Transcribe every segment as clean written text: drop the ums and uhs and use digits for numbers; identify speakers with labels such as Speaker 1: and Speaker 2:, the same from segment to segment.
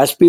Speaker 1: SP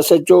Speaker 1: SHO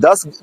Speaker 2: 10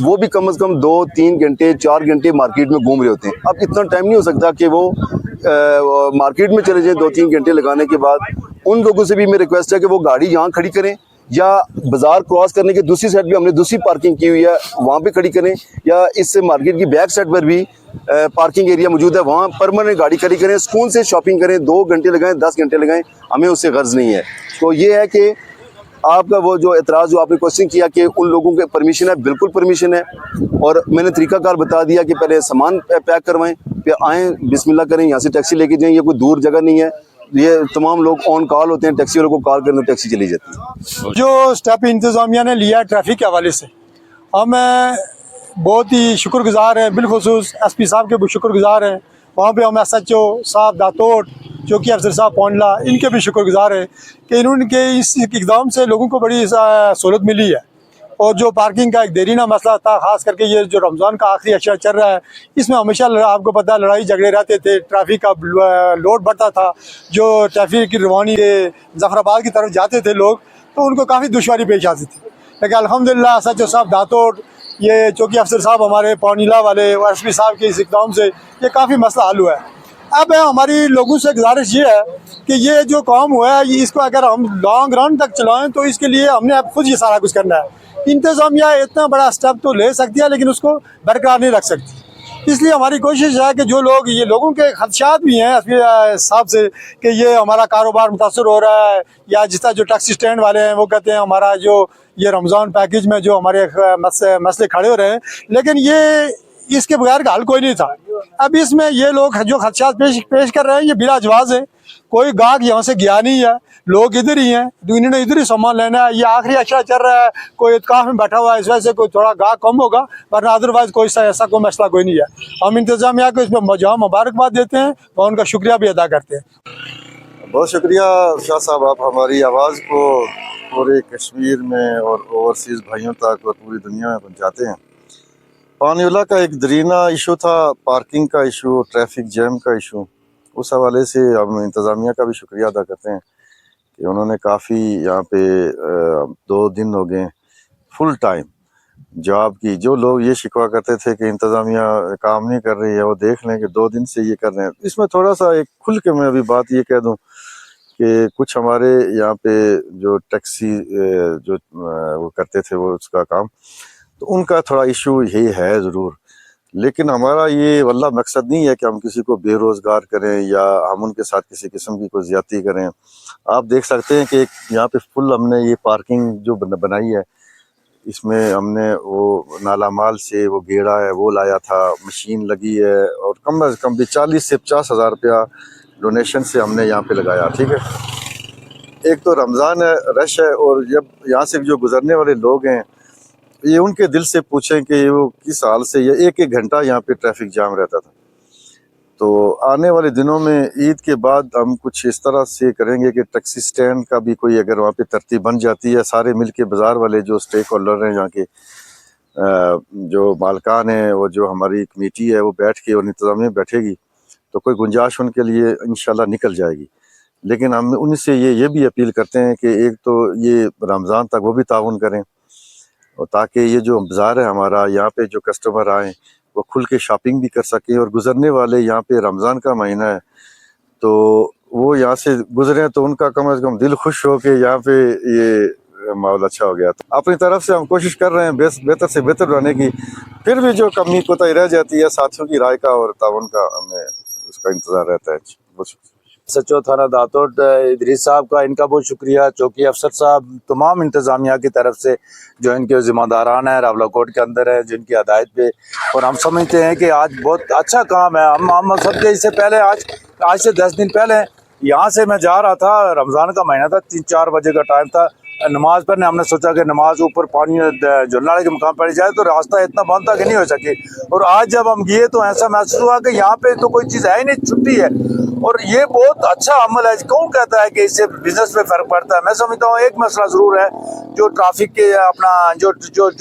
Speaker 2: وہ بھی کم از کم 2-3 گھنٹے 4 گھنٹے مارکیٹ میں گھوم رہے ہوتے ہیں. اب اتنا ٹائم نہیں ہو سکتا کہ وہ مارکیٹ میں چلے جائیں 2-3 گھنٹے لگانے کے بعد. ان لوگوں سے بھی میں ریکویسٹ ہے کہ وہ گاڑی یہاں کھڑی کریں, یا بازار کراس کرنے کے دوسری سائڈ پہ ہم نے دوسری پارکنگ کی ہوئی ہے وہاں پہ کھڑی کریں, یا اس سے مارکیٹ کی بیک سائڈ پر بھی پارکنگ ایریا موجود ہے, وہاں پرماننٹ گاڑی کھڑی کریں, سکون سے شاپنگ کریں, 2 گھنٹے لگائیں 10 گھنٹے لگائیں, ہمیں اس سے غرض نہیں ہے. تو یہ ہے کہ آپ کا وہ جو اعتراض جو آپ نے کوشچن کیا کہ ان لوگوں کے پرمیشن ہے, بالکل پرمیشن ہے, اور میں نے طریقہ کار بتا دیا کہ پہلے سامان پیک کروائیں, پھر آئیں بسم اللہ کریں, یہاں سے ٹیکسی لے کے جائیں, یہ کوئی دور جگہ نہیں ہے, یہ تمام لوگ آن کال ہوتے ہیں, ٹیکسی والوں کو کال کرنے ٹیکسی چلی جاتی ہے.
Speaker 3: جو اسٹیپ انتظامیہ نے لیا ہے ٹریفک کے حوالے سے, ہم بہت ہی شکر گزار ہیں, بالخصوص ایس پی صاحب کے بھی شکر گزار ہیں. وہاں پہ ہم ایس ایچ او صاحب داتوٹ, چوکی افسر صاحب پونڈلا, ان کے بھی شکر گزار ہیں کہ انہوں کے اس اقدام سے لوگوں کو بڑی سہولت ملی ہے. اور جو پارکنگ کا ایک دیرینہ مسئلہ تھا, خاص کر کے یہ جو رمضان کا آخری اشرا چل رہا ہے, اس میں ہمیشہ آپ کو پتہ ہے لڑائی جھگڑے رہتے تھے, ٹریفک کا لوڈ بڑھتا تھا. جو ٹریفک کی روانی ظفر آباد کی طرف جاتے تھے لوگ, تو ان کو کافی دشواری پیش آتی تھی. لیکن الحمدللہ ایس ایچ او صاحب داتوٹ, یہ چوکی افسر صاحب ہمارے پونیلا والے, اور ایس پی صاحب کے اس اقدام سے یہ کافی مسئلہ حل ہوا ہے. اب ہماری لوگوں سے گزارش یہ ہے کہ یہ جو کام ہوا ہے اس کو اگر ہم لانگ رن تک چلائیں تو اس کے لیے ہم نے اب خود یہ سارا کچھ کرنا ہے. انتظامیہ اتنا بڑا اسٹیپ تو لے سکتی ہے لیکن اس کو برقرار نہیں رکھ سکتی. اس لیے ہماری کوشش ہے کہ جو لوگ, یہ لوگوں کے خدشات بھی ہیں ایس پی صاحب سے کہ یہ ہمارا کاروبار متاثر ہو رہا ہے, یا جس طرح جو ٹیکسی اسٹینڈ والے ہیں وہ کہتے ہیں ہمارا جو یہ رمضان پیکیج میں جو ہمارے مسئلے کھڑے ہو رہے ہیں, لیکن یہ اس کے بغیر کا حل کوئی نہیں تھا. اب اس میں یہ لوگ جو خدشات پیش کر رہے ہیں یہ بلا جواز ہے. کوئی گاہک یہاں سے گیا نہیں ہے, لوگ ادھر ہی ہیں, انہوں نے ادھر ہی سامان لینا ہے. یہ آخری اشرا چل رہا ہے, کوئی اعتکاف میں بیٹھا ہوا ہے, اس وجہ سے کوئی تھوڑا گاہک کم ہوگا, ورنہ ادروائز کوئی ایسا کوئی مسئلہ کوئی نہیں ہے. ہم انتظامیہ کو اس میں جہاں مبارکباد دیتے ہیں اور ان کا شکریہ بھی ادا کرتے ہیں.
Speaker 4: بہت شکریہ شاہ صاحب, آپ ہماری آواز کو پورے کشمیر میں اور اوورسیز بھائیوں تک اور پوری دنیا میں پہنچاتے ہیں. پانیولہ کا ایک درینہ ایشو تھا, پارکنگ کا ایشو, ٹریفک جیم کا ایشو. اس حوالے سے ہم انتظامیہ کا بھی شکریہ ادا کرتے ہیں کہ انہوں نے کافی یہاں پہ 2 دن ہو گئے فل ٹائم جاب کی. جو لوگ یہ شکوہ کرتے تھے کہ انتظامیہ کام نہیں کر رہی ہے, وہ دیکھ لیں کہ 2 دن سے یہ کر رہے ہیں. اس میں تھوڑا سا ایک کھل کے میں ابھی بات یہ کہہ دوں کہ کچھ ہمارے یہاں پہ جو ٹیکسی جو وہ کرتے تھے وہ اس کا کام, تو ان کا تھوڑا ایشو یہی ہے ضرور. لیکن ہمارا یہ واللہ مقصد نہیں ہے کہ ہم کسی کو بے روزگار کریں یا ہم ان کے ساتھ کسی قسم کی کوئی زیادتی کریں. آپ دیکھ سکتے ہیں کہ یہاں پہ فل ہم نے یہ پارکنگ جو بنائی ہے, اس میں ہم نے وہ نالا مال سے وہ گیڑا ہے وہ لایا تھا, مشین لگی ہے, اور کم از کم بھی 40 سے 50 ہزار روپیہ ڈونیشن سے ہم نے یہاں پہ لگایا. ٹھیک ہے, ایک تو رمضان ہے, رش ہے, اور جب یہاں سے جو گزرنے والے لوگ ہیں یہ ان کے دل سے پوچھیں کہ وہ کس حال سے, یہ 1 گھنٹہ یہاں پہ ٹریفک جام رہتا تھا. تو آنے والے دنوں میں عید کے بعد ہم کچھ اس طرح سے کریں گے کہ ٹیکسی سٹینڈ کا بھی کوئی اگر وہاں پہ ترتیب بن جاتی ہے, سارے مل کے بازار والے جو اسٹیک ہولڈر ہیں یہاں کے جو مالکان ہیں, وہ جو ہماری کمیٹی ہے وہ بیٹھ کے اور انتظامیہ بیٹھے گی تو کوئی گنجائش ان کے لیے انشاءاللہ نکل جائے گی. لیکن ہم ان سے یہ بھی اپیل کرتے ہیں کہ ایک تو یہ رمضان تک وہ بھی تعاون کریں, اور تاکہ یہ جو بازار ہے ہمارا, یہاں پہ جو کسٹمر آئیں وہ کھل کے شاپنگ بھی کر سکیں, اور گزرنے والے یہاں پہ رمضان کا مہینہ ہے تو وہ یہاں سے گزریں تو ان کا کم از کم دل خوش ہو کہ یہاں پہ یہ ماحول اچھا ہو گیا. تو اپنی طرف سے ہم کوشش کر رہے ہیں بہتر سے بہتر بنانے کی. پھر بھی جو کمی کوتاہی رہ جاتی ہے ساتھیوں کی رائے کا اور تعاون کا, ہمیں اس کا انتظار رہتا ہے. بہت شکریہ.
Speaker 5: سچو تھانہ داتوٹ ادریس صاحب کا, ان کا بہت شکریہ. چوکی افسر صاحب, تمام انتظامیہ کی طرف سے جو ان کے ذمہ داران ہیں راولہ کوٹ کے اندر ہے, جن کی ہدایت پہ, اور ہم سمجھتے ہیں کہ آج بہت اچھا کام ہے. ہم سب کے اس سے پہلے آج سے 10 دن پہلے یہاں سے میں جا رہا تھا, رمضان کا مہینہ تھا, 3-4 بجے کا ٹائم تھا نماز پڑھنے. ہم نے سوچا کہ نماز اوپر پانی جلنے والے کے مقام پڑھی جائے, تو راستہ اتنا بند تھا کہ نہیں ہو سکے. اور آج جب ہم گئے تو ایسا محسوس ہوا کہ یہاں پہ تو کوئی چیز ہے ہی نہیں, چھٹی ہے. اور یہ بہت اچھا عمل ہے. کون کہتا ہے کہ اس سے بزنس پہ فرق پڑتا ہے؟ میں سمجھتا ہوں ایک مسئلہ ضرور ہے جو ٹریفک کے اپنا جو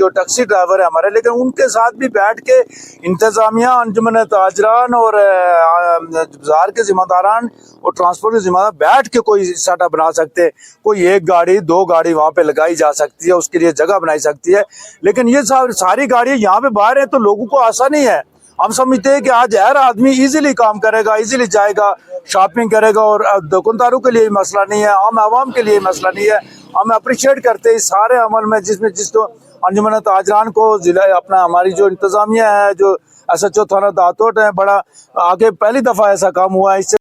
Speaker 5: ٹیکسی ڈرائیور ہے ہمارے، لیکن ان کے ساتھ بھی بیٹھ کے انتظامیہ، انجمن تاجران اور بازار کے ذمہ داران اور ٹرانسپورٹ کے ذمہ دار بیٹھ کے کوئی سیٹ اپ بنا سکتے. کوئی ایک گاڑی 2 گاڑی وہاں پہ لگائی جا سکتی ہے، اس کے لیے جگہ بنائی سکتی ہے. لیکن یہ ساری گاڑیاں یہاں پہ باہر ہیں تو لوگوں کو آسانی ہے. ہم سمجھتے ہیں کہ آج ہر آدمی ایزیلی کام کرے گا، ایزیلی جائے گا، شاپنگ کرے گا، اور دکانداروں کے لیے مسئلہ نہیں ہے، عام عوام کے لیے مسئلہ نہیں ہے. ہم اپریشیٹ کرتے ہیں اس سارے عمل میں جس کو انجمن تاجران کو ضلع اپنا ہماری جو انتظامیہ ہے، جو SHO تھانہ داتوٹ ہے، بڑا آگے پہلی دفعہ ایسا کام ہوا ہے. اس سے